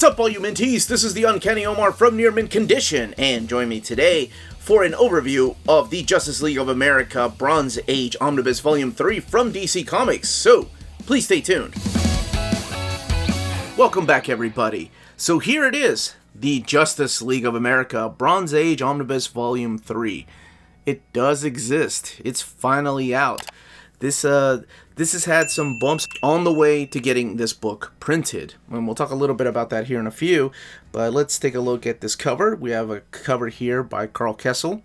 What's up, all you Minties? This is the Uncanny Omar from Near Mint Condition, and join me today for an overview of the Justice League of America Bronze Age Omnibus Volume 3 from DC Comics, so please stay tuned. Welcome back, everybody. So here it is, the Justice League of America Bronze Age Omnibus Volume 3. It does exist. It's finally out. This has had some bumps on the way to getting this book printed, and we'll talk a little bit about that here in a few, but let's take a look at this cover. We have a cover here by Carl Kessel,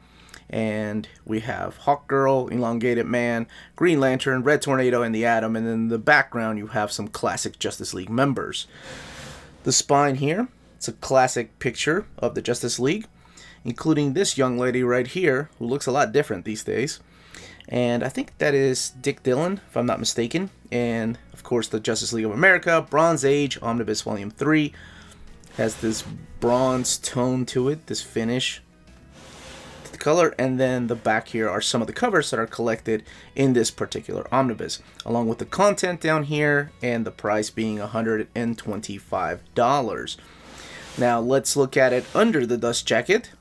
and we have Hawkgirl, Elongated Man, Green Lantern, Red Tornado, and the Atom, and in the background you have some classic Justice League members. The spine here, it's a classic picture of the Justice League, including this young lady right here, who looks a lot different these days. And I think that is Dick Dillon, if I'm not mistaken. And, of course, the Justice League of America, Bronze Age, Omnibus Volume 3. Has this bronze tone to it, this finish to the color. And then the back here are some of the covers that are collected in this particular omnibus, along with the content down here and the price being $125. Now, let's look at it under the dust jacket.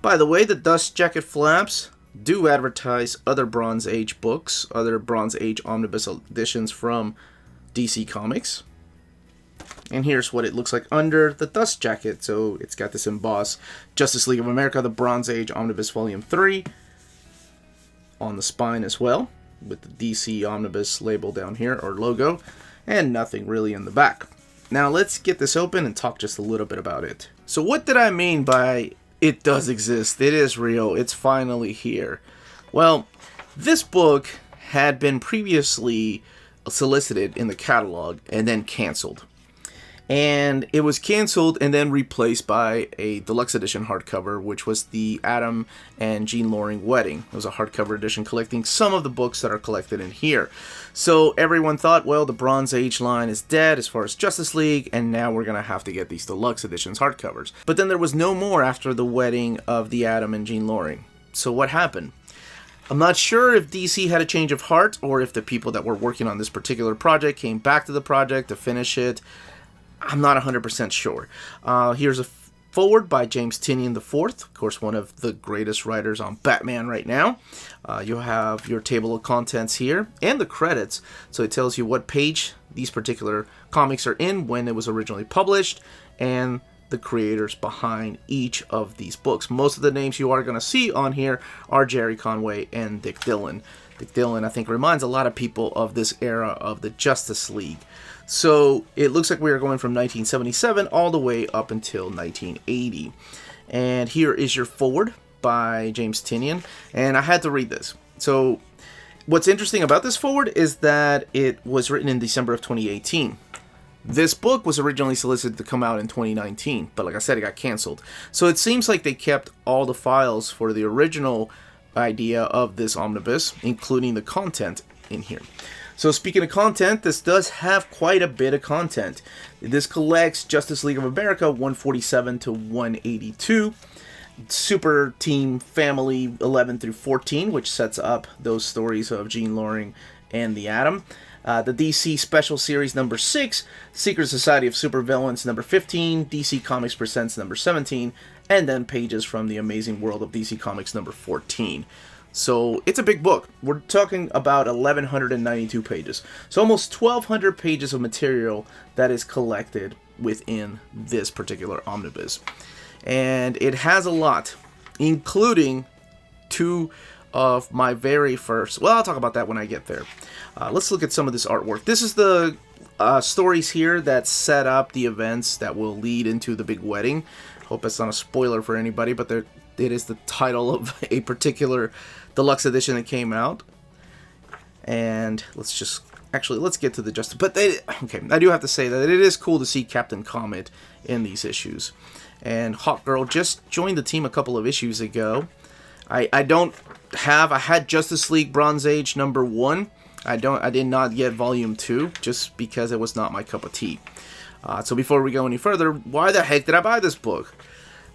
By the way, the dust jacket flaps do advertise other Bronze Age books, other Bronze Age omnibus editions from DC Comics. And here's what it looks like under the dust jacket. So it's got this embossed Justice League of America, the Bronze Age Omnibus Volume 3 on the spine as well, with the DC Omnibus label down here, or logo, and nothing really in the back. Now let's get this open and talk just a little bit about it. So what did I mean by it does exist? It is real. It's finally here. Well, this book had been previously solicited in the catalog and then canceled. And it was canceled and then replaced by a deluxe edition hardcover, which was the Adam and Jean Loring wedding. It was a hardcover edition collecting some of the books that are collected in here. So everyone thought, well, the Bronze Age line is dead as far as Justice League, and now we're going to have to get these deluxe editions hardcovers. But then there was no more after the wedding of the Adam and Jean Loring. So what happened? I'm not sure if DC had a change of heart, or if the people that were working on this particular project came back to the project to finish it. I'm not 100% sure. Here's a forward by James Tynion IV, of course, one of the greatest writers on Batman right now. You have your table of contents here and the credits, so it tells you what page these particular comics are in, when it was originally published, and the creators behind each of these books. Most of the names you are going to see on here are Jerry Conway and Dick Dillon. Dick Dillon, I think, reminds a lot of people of this era of the Justice League. So it looks like we are going from 1977 all the way up until 1980. And here is your forward by James Tynion. And I had to read this. So what's interesting about this forward is that it was written in December of 2018. This book was originally solicited to come out in 2019, but like I said, it got canceled. So it seems like they kept all the files for the original idea of this omnibus, including the content in here. So speaking of content, this does have quite a bit of content. This collects Justice League of America 147 to 182, Super Team Family 11 through 14, which sets up those stories of Jean Loring and the Atom. The DC Special Series number 6, Secret Society of Supervillains number 15, DC Comics Presents number 17, and then pages from The Amazing World of DC Comics number 14. So it's a big book. We're talking about 1,192 pages. So almost 1,200 pages of material that is collected within this particular omnibus. And it has a lot, including two of my very first... Well, I'll talk about that when I get there. Let's look at some of this artwork. This is the stories here that set up the events that will lead into the big wedding. Hope it's not a spoiler for anybody, but it is the title of a particular deluxe edition that came out. And let's get to the Justice. But okay, I do have to say that it is cool to see Captain Comet in these issues. And Hawkgirl just joined the team a couple of issues ago. I had Justice League Bronze Age number 1. I did not get volume 2, just because it was not my cup of tea. So before we go any further, why the heck did I buy this book?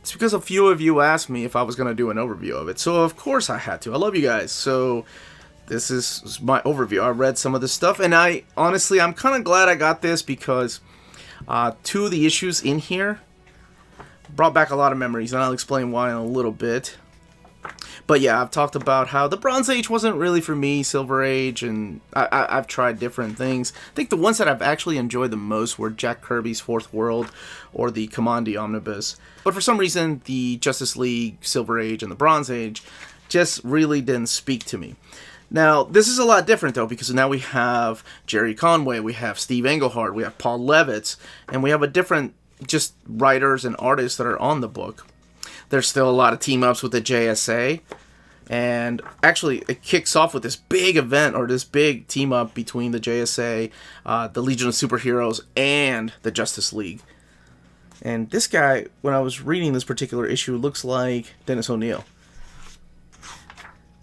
It's because a few of you asked me if I was going to do an overview of it. So of course I had to. I love you guys. So this is my overview. I read some of this stuff, and I'm kind of glad I got this, because Two of the issues in here brought back a lot of memories, and I'll explain why in a little bit. But yeah, I've talked about how the Bronze Age wasn't really for me, Silver Age, and I've tried different things. I think the ones that I've actually enjoyed the most were Jack Kirby's Fourth World or the Uncanny Omnibus. But for some reason, the Justice League, Silver Age, and the Bronze Age just really didn't speak to me. Now, this is a lot different, though, because now we have Jerry Conway, we have Steve Englehart, we have Paul Levitz, and we have a different just writers and artists that are on the book. There's still a lot of team-ups with the JSA, and actually it kicks off with this big event, or this big team-up between the JSA, the Legion of Superheroes, and the Justice League. And this guy, when I was reading this particular issue, looks like Dennis O'Neil.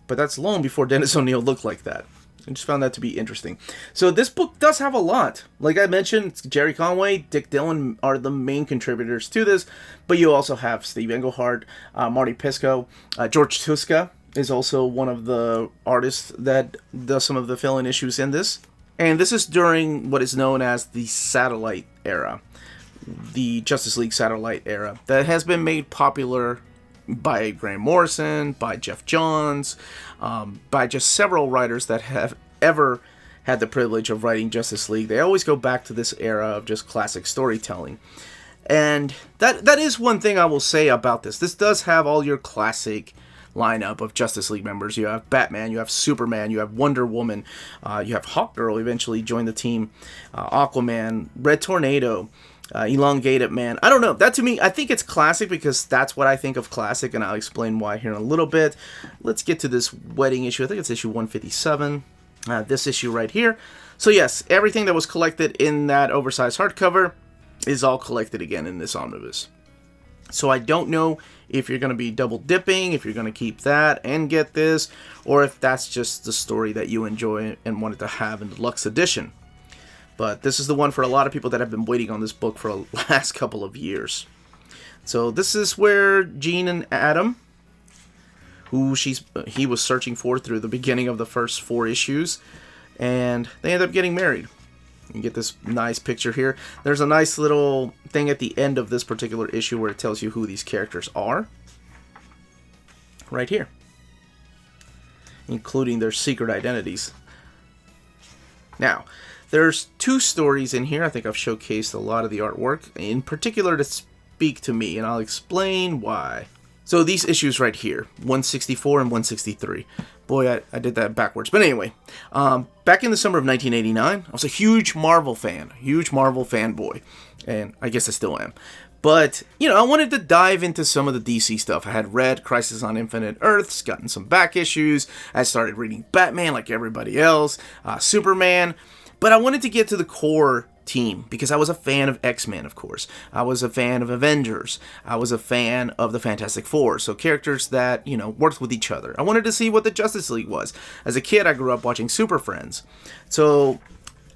But that's long before Dennis O'Neil looked like that. I just found that to be interesting. So this book does have a lot. Like I mentioned, Jerry Conway, Dick Dillon are the main contributors to this. But you also have Steve Englehart, Marty Pisco. George Tuska is also one of the artists that does some of the fill-in issues in this. And this is during what is known as the Satellite era. The Justice League Satellite era. That has been made popular by Grant Morrison, by Jeff Johns, by just several writers that have ever had the privilege of writing Justice League. They always go back to this era of just classic storytelling. And that is one thing I will say about this. This does have all your classic lineup of Justice League members. You have Batman, you have Superman, you have Wonder Woman, you have Hawkgirl eventually joined the team, Aquaman, Red Tornado, Elongated Man. I don't know. That to me, I think it's classic because that's what I think of classic, and I'll explain why here in a little bit. Let's get to this wedding issue. I think it's issue 157. This issue right here. So yes, everything that was collected in that oversized hardcover is all collected again in this omnibus. So I don't know if you're going to be double dipping, if you're going to keep that and get this, or if that's just the story that you enjoy and wanted to have in the Deluxe Edition. But this is the one for a lot of people that have been waiting on this book for the last couple of years. So this is where Jean and Adam, who he was searching for through the beginning of the first 4 issues, and they end up getting married. You get this nice picture here. There's a nice little thing at the end of this particular issue where it tells you who these characters are. Right here. Including their secret identities. Now, there's 2 stories in here. I think I've showcased a lot of the artwork, in particular to speak to me, and I'll explain why. So these issues right here, 164 and 163. Boy, I did that backwards. But anyway, back in the summer of 1989, I was a huge Marvel fan, huge Marvel fanboy, and I guess I still am. But, you know, I wanted to dive into some of the DC stuff. I had read Crisis on Infinite Earths, gotten some back issues. I started reading Batman like everybody else, Superman. But I wanted to get to the core team because I was a fan of X-Men, of course. I was a fan of Avengers. I was a fan of the Fantastic Four. So characters that, you know, worked with each other. I wanted to see what the Justice League was. As a kid, I grew up watching Super Friends. So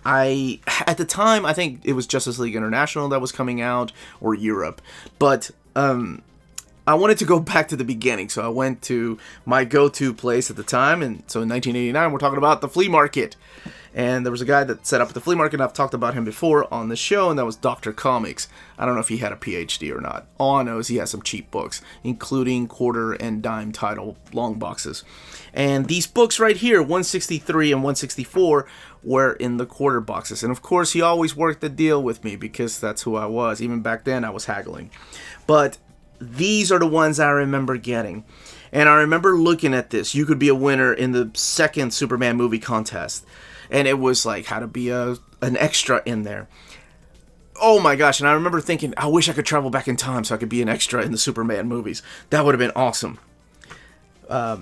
at the time, I think it was Justice League International that was coming out, or Europe. But I wanted to go back to the beginning, so I went to my go-to place at the time, and so in 1989, we're talking about the flea market. And there was a guy that set up at the flea market, and I've talked about him before on the show, and that was Dr. Comics. I don't know if he had a PhD or not. All I know is he has some cheap books, including quarter and dime title long boxes. And these books right here, 163 and 164, were in the quarter boxes. And of course, he always worked the deal with me, because that's who I was. Even back then, I was haggling. But these are the ones I remember getting. And I remember looking at this. You could be a winner in the second Superman movie contest. And it was like how to be an extra in there. Oh my gosh, and I remember thinking, I wish I could travel back in time so I could be an extra in the Superman movies. That would have been awesome. I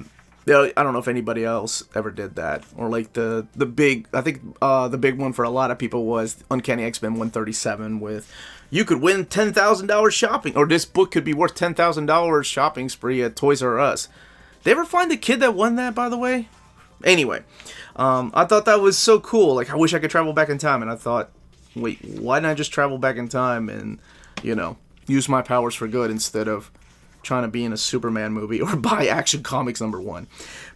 don't know if anybody else ever did that. Or like the big, I think the big one for a lot of people was Uncanny X-Men 137 with, you could win $10,000 shopping, or this book could be worth $10,000 shopping spree at Toys R Us. Did they ever find the kid that won that, by the way? Anyway, I thought that was so cool. Like, I wish I could travel back in time. And I thought, wait, why didn't I just travel back in time and, you know, use my powers for good instead of trying to be in a Superman movie or buy Action Comics #1.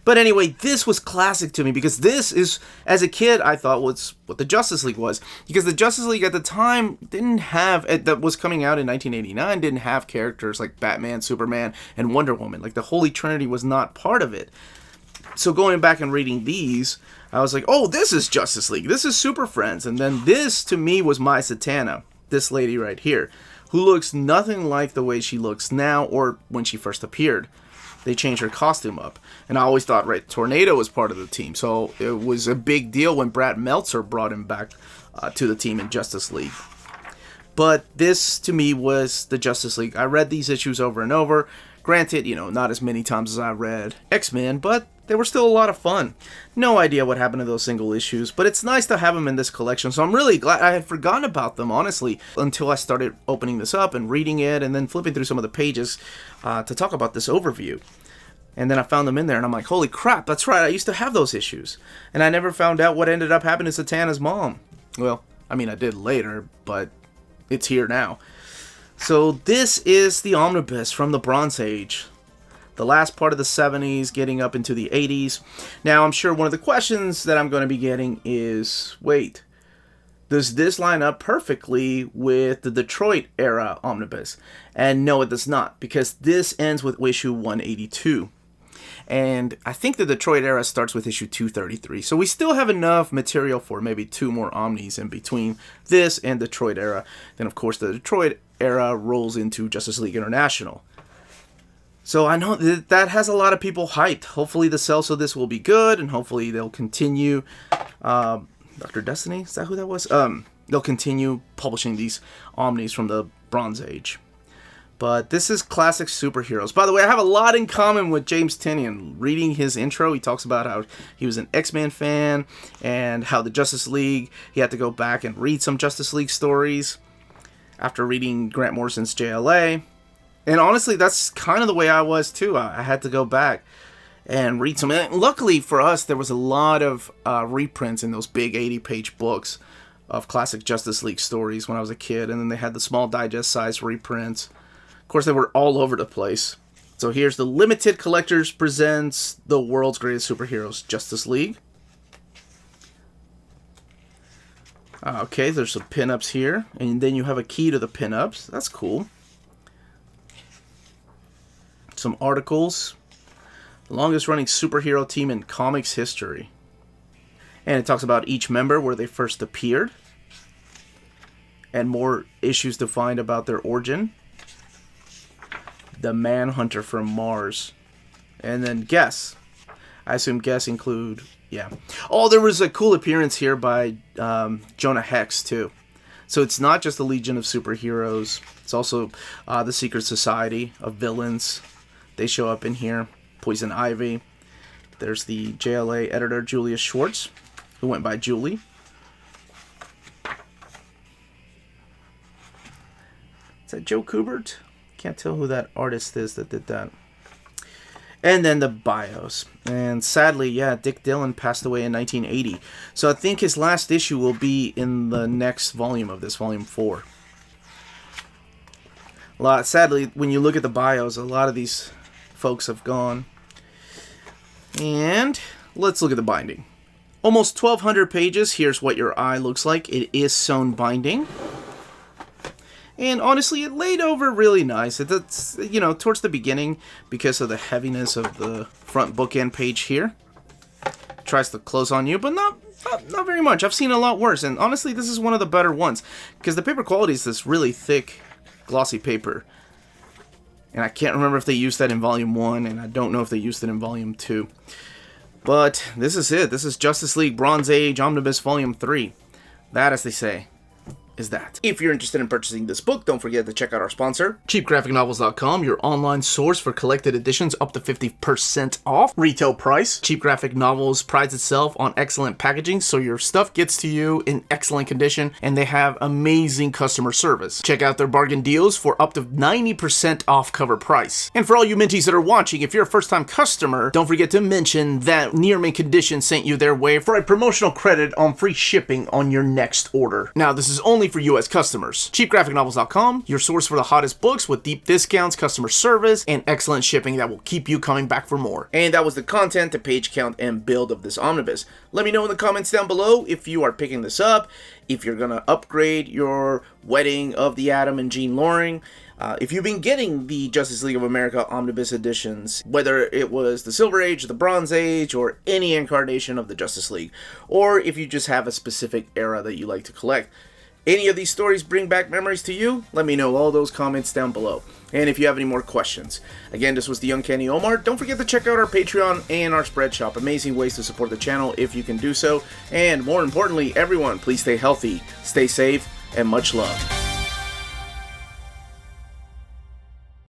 But anyway, this was classic to me because this is, as a kid, I thought was what the Justice League was. Because the Justice League at the time didn't have, that was coming out in 1989, didn't have characters like Batman, Superman, and Wonder Woman. Like the Holy Trinity was not part of it. So going back and reading these, I was like, oh, this is Justice League. This is Super Friends. And then this, to me, was my Satana. This lady right here, who looks nothing like the way she looks now or when she first appeared. They changed her costume up. And I always thought, right, Tornado was part of the team. So it was a big deal when Brad Meltzer brought him back to the team in Justice League. But this, to me, was the Justice League. I read these issues over and over. Granted, not as many times as I read X-Men, but they were still a lot of fun. No idea what happened to those single issues, but it's nice to have them in this collection. So I'm really glad. I had forgotten about them, honestly, until I started opening this up and reading it and then flipping through some of the pages to talk about this overview. And then I found them in there, and I'm like, holy crap, that's right, I used to have those issues. And I never found out what ended up happening to Satana's mom. Well, I mean, I did later, but it's here now. So this is the Omnibus from the Bronze Age. The last part of the 70s, getting up into the 80s. Now, I'm sure one of the questions that I'm going to be getting is, wait, does this line up perfectly with the Detroit era Omnibus? And no, it does not, because this ends with issue 182. And I think the Detroit era starts with issue 233. So we still have enough material for maybe 2 more Omnis in between this and Detroit era. Then, of course, the Detroit era rolls into Justice League International. So I know that has a lot of people hyped. Hopefully the sales of this will be good, and hopefully they'll continue. Dr. Destiny, is that who that was? They'll continue publishing these Omnis from the Bronze Age. But this is classic superheroes. By the way, I have a lot in common with James Tynion. Reading his intro, he talks about how he was an X-Men fan and how the Justice League, he had to go back and read some Justice League stories after reading Grant Morrison's JLA. And honestly, that's kind of the way I was too. I had to go back and read some. And luckily for us, there was a lot of reprints in those big 80-page books of classic Justice League stories when I was a kid. And then they had the small digest-sized reprints. Of course, they were all over the place. So here's the Limited Collectors presents the world's greatest superheroes, Justice League. Okay, there's some pinups here. And then you have a key to the pinups. That's cool. Some articles. The longest running superhero team in comics history. And it talks about each member, where they first appeared. And more issues to find about their origin. The Manhunter from Mars. And then guess. I assume guess include, yeah. Oh, there was a cool appearance here by Jonah Hex, too. So it's not just the Legion of Superheroes. It's also the Secret Society of Villains. They show up in here. Poison Ivy. There's the JLA editor, Julius Schwartz, who went by Julie. Is that Joe Kubert? Can't tell who that artist is that did that. And then the bios. And sadly, yeah, Dick Dillon passed away in 1980. So I think his last issue will be in the next volume of this, volume 4. Sadly, when you look at the bios, a lot of these folks have gone. And let's look at the binding. Almost 1,200 pages. Here's what your eye looks like. It is sewn binding. And honestly, it laid over really nice. It's, towards the beginning, because of the heaviness of the front bookend page here. It tries to close on you, but not very much. I've seen a lot worse. And honestly, this is one of the better ones. Because the paper quality is this really thick, glossy paper. And I can't remember if they used that in Volume 1, and I don't know if they used it in Volume 2. But this is it. This is Justice League Bronze Age Omnibus Volume 3. That, as they say, is that. If you're interested in purchasing this book, don't forget to check out our sponsor, cheapgraphicnovels.com, your online source for collected editions up to 50% off retail price. Cheap Graphic Novels prides itself on excellent packaging, so your stuff gets to you in excellent condition, and they have amazing customer service. Check out their bargain deals for up to 90% off cover price. And for all you Minties that are watching, if you're a first-time customer, don't forget to mention that Near Mint Condition sent you their way for a promotional credit on free shipping on your next order. Now, this is only only for US customers. CheapGraphicNovels.com, your source for the hottest books with deep discounts, customer service, and excellent shipping that will keep you coming back for more. And that was the content, the page count, and build of this omnibus. Let me know in the comments down below if you are picking this up, if you're gonna upgrade your Wedding of the Atom and Jean Loring, if you've been getting the Justice League of America Omnibus editions, whether it was the Silver Age, the Bronze Age, or any incarnation of the Justice League, or if you just have a specific era that you like to collect. Any of these stories bring back memories to you? Let me know all those comments down below. And if you have any more questions. Again, this was the Uncanny Omar. Don't forget to check out our Patreon and our Spread Shop. Amazing ways to support the channel if you can do so. And more importantly, everyone, please stay healthy, stay safe, and much love.